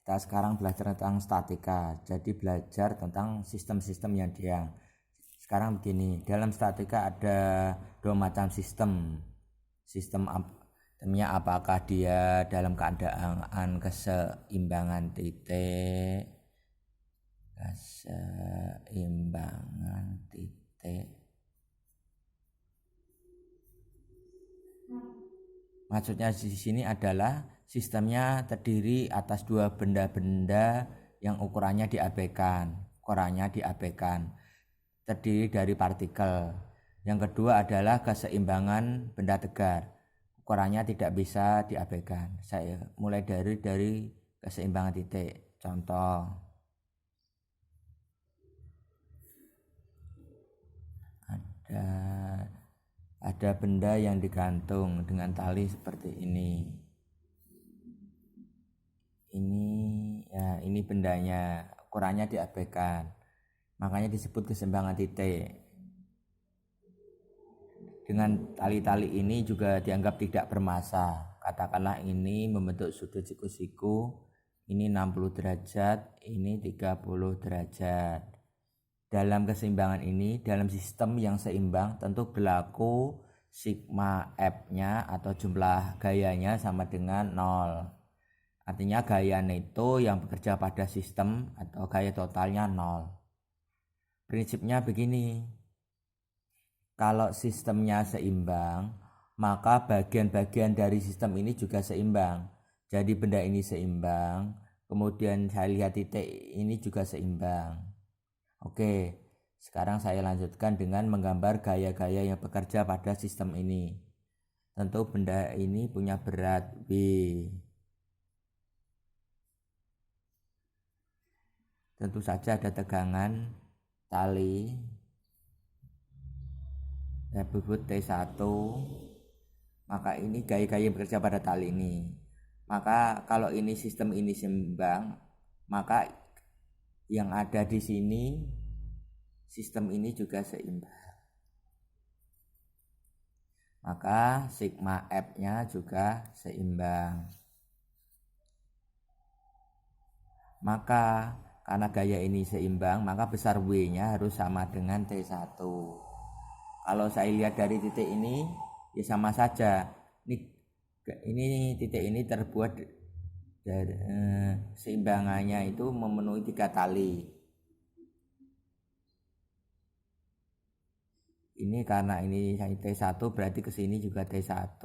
Kita sekarang belajar tentang statika. Jadi belajar tentang sistem-sistem yang diam. Sekarang begini, dalam statika ada dua macam sistem. Sistemnya apakah dia dalam keadaan keseimbangan titik, Maksudnya di sini adalah sistemnya terdiri atas dua benda-benda yang ukurannya diabaikan. Terdiri dari partikel. Yang kedua adalah keseimbangan benda tegar. Ukurannya tidak bisa diabaikan. Saya mulai dari keseimbangan titik. Contoh, ada benda yang digantung dengan tali seperti ini. Ini bendanya, ukurannya diabaikan. Makanya disebut keseimbangan titik. Dengan tali-tali ini juga dianggap tidak bermassa. Katakanlah ini membentuk sudut siku-siku, ini 60 derajat, ini 30 derajat. Dalam keseimbangan ini, dalam sistem yang seimbang tentu berlaku sigma F-nya atau jumlah gayanya sama dengan 0. Artinya gaya neto yang bekerja pada sistem atau gaya totalnya 0. Prinsipnya begini, kalau sistemnya seimbang, maka bagian-bagian dari sistem ini juga seimbang. Jadi benda ini seimbang, kemudian saya lihat titik ini juga seimbang. Oke, sekarang saya lanjutkan dengan menggambar gaya-gaya yang bekerja pada sistem ini. Tentu benda ini punya berat V. Tentu saja ada tegangan tali, saya sebut T1. Maka ini gaya-gaya yang bekerja pada tali ini. Maka kalau ini sistem ini seimbang, maka yang ada di sini sistem ini juga seimbang. Maka sigma F-nya juga seimbang. Maka karena gaya ini seimbang, maka besar W-nya harus sama dengan T1. Kalau saya lihat dari titik ini, ya sama saja. Ini titik ini terbuat dari seimbangannya itu memenuhi 3 tali. Ini karena ini T1 berarti ke sini juga T1.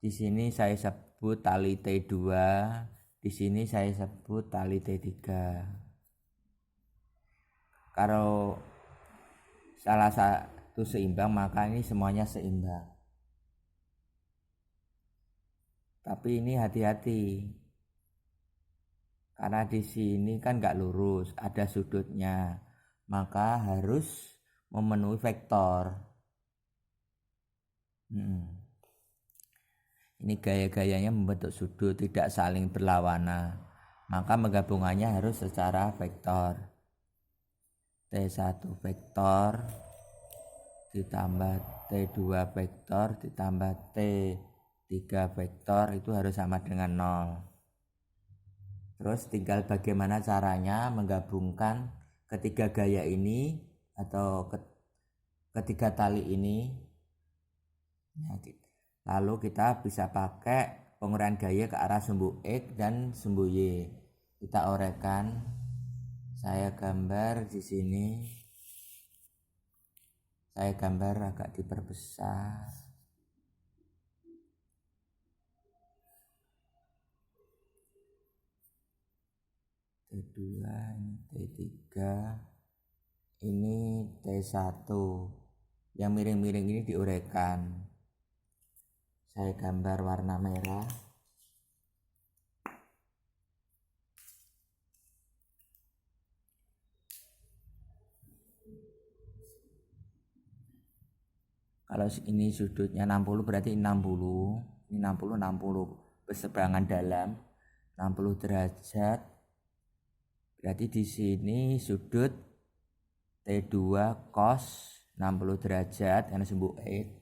Di sini saya sebut tali T2, di sini saya sebut tali T3. Kalau salah satu seimbang, maka ini semuanya seimbang. Tapi ini hati-hati, karena di sini kan nggak lurus, ada sudutnya, maka harus memenuhi vektor. Ini gaya-gayanya membentuk sudut, tidak saling berlawanan, maka menggabungannya harus secara vektor. T1 vektor ditambah T2 vektor ditambah T3 vektor itu harus sama dengan 0. Terus tinggal bagaimana caranya menggabungkan ketiga gaya ini atau ketiga tali ini. Lalu kita bisa pakai penguraian gaya ke arah sumbu X dan sumbu Y. Kita uraikan. Saya gambar di sini. Saya gambar agak diperbesar. T2, ini T3, ini T1. Yang miring-miring ini diuraikan. Saya gambar warna merah. Kalau ini sudutnya 60 berarti 60. Ini 60 berseberangan dalam 60 derajat. Berarti di sini sudut T2 cos 60 derajat karena sumbu X.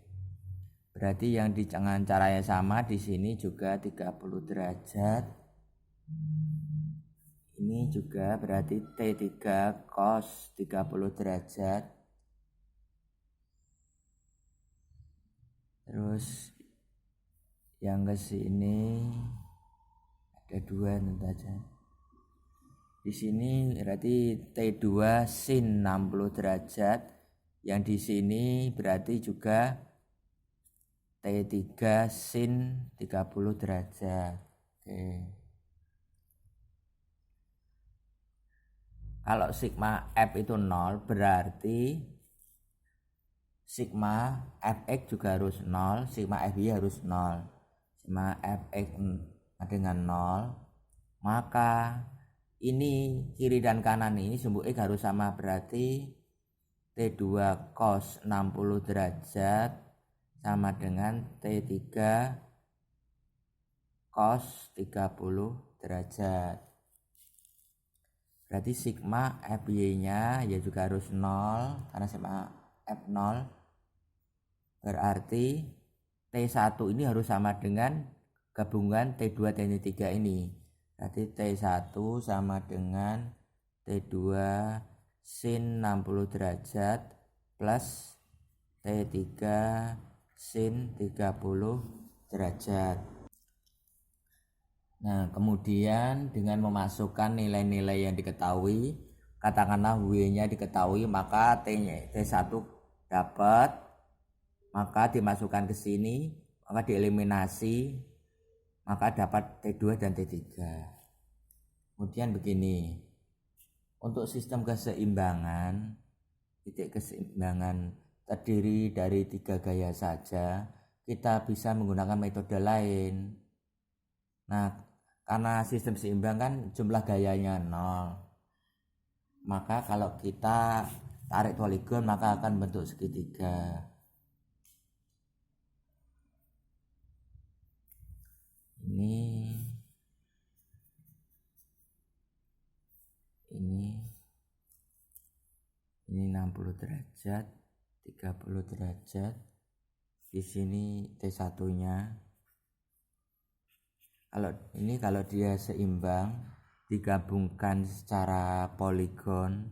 Berarti yang dengan caranya sama di sini juga 30 derajat. Ini juga berarti T3 cos 30 derajat. Terus yang ke sini ada 2 tentu saja. Di sini berarti T2 sin 60 derajat. Yang di sini berarti juga T3 sin 30 derajat. Oke. Kalau sigma F itu 0 berarti sigma Fx juga harus 0, sigma Fy harus 0. Sigma Fx dengan 0, maka ini kiri dan kanan ini sumbu X harus sama, berarti T2 cos 60 derajat sama dengan T3 cos 30 derajat. Berarti sigma Fy-nya ya juga harus 0 karena sigma F0. Berarti T1 ini harus sama dengan gabungan T2 dan T3 ini. Berarti T1 sama dengan T2 sin 60 derajat plus T3 sin 30 derajat. Nah, kemudian dengan memasukkan nilai-nilai yang diketahui, katakanlah W-nya diketahui, maka T1 dapat, maka dimasukkan ke sini, maka dieliminasi, maka dapat T2 dan T3. Kemudian begini, untuk sistem keseimbangan, titik keseimbangan terdiri dari 3 gaya saja, kita bisa menggunakan metode lain. Nah, karena sistem seimbang kan jumlah gayanya 0, maka kalau kita tarik poligon maka akan bentuk segitiga. Ini 60 derajat, 30 derajat. Di sini T1-nya. Kalau dia seimbang digabungkan secara poligon,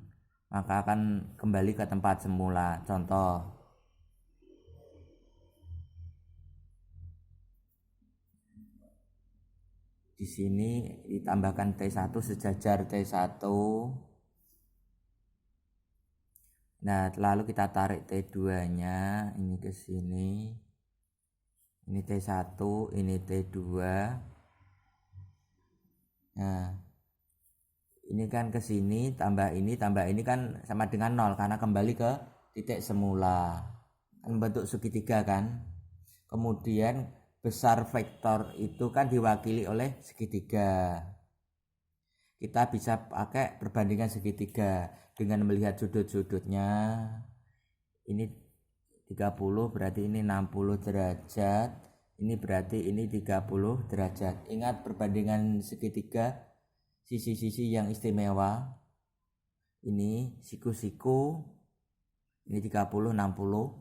maka akan kembali ke tempat semula. Contoh, di sini ditambahkan T1 sejajar T1. Nah, lalu kita tarik T2-nya ini ke sini. Ini T1, ini T2. Nah, ini kan ke sini tambah ini kan sama dengan 0 karena kembali ke titik semula. Kan bentuk segitiga kan. Kemudian besar vektor itu kan diwakili oleh segitiga. Kita bisa pakai perbandingan segitiga dengan melihat sudut-sudutnya. Ini 30 berarti ini 60 derajat. Ini berarti ini 30 derajat. Ingat perbandingan segitiga, sisi-sisi yang istimewa. Ini siku-siku, ini 30, 60.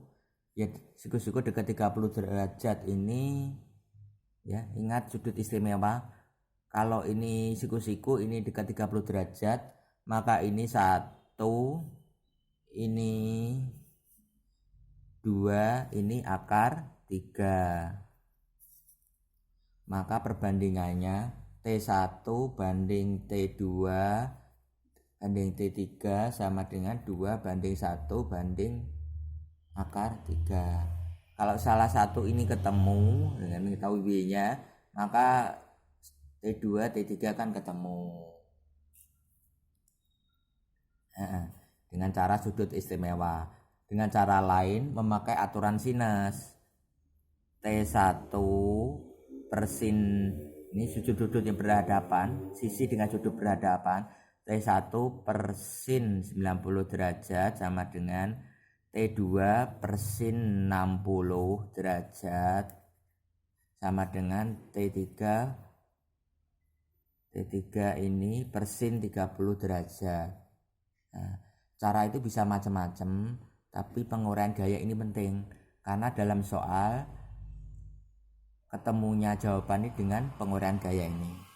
Ya, siku-siku dekat 30 derajat ini, ya, ingat sudut istimewa. Kalau ini siku-siku, ini dekat 30 derajat, maka ini 1, ini 2, ini akar 3. Maka perbandingannya T1 banding T2 banding T3 sama dengan 2 banding 1 banding akar 3. Kalau salah satu ini ketemu dengan mengetahui W-nya, maka T2, T3 kan ketemu. Dengan cara sudut istimewa. Dengan cara lain memakai aturan sinus. T1 per sin, ini sudut yang berhadapan, sisi dengan sudut berhadapan. T1 per sin 90 derajat sama dengan T2 per sin 60 derajat sama dengan T3 ini per sin 30 derajat. Nah, cara itu bisa macam-macam, tapi penguraian gaya ini penting karena dalam soal ketemunya jawaban ini dengan penguraian gaya ini.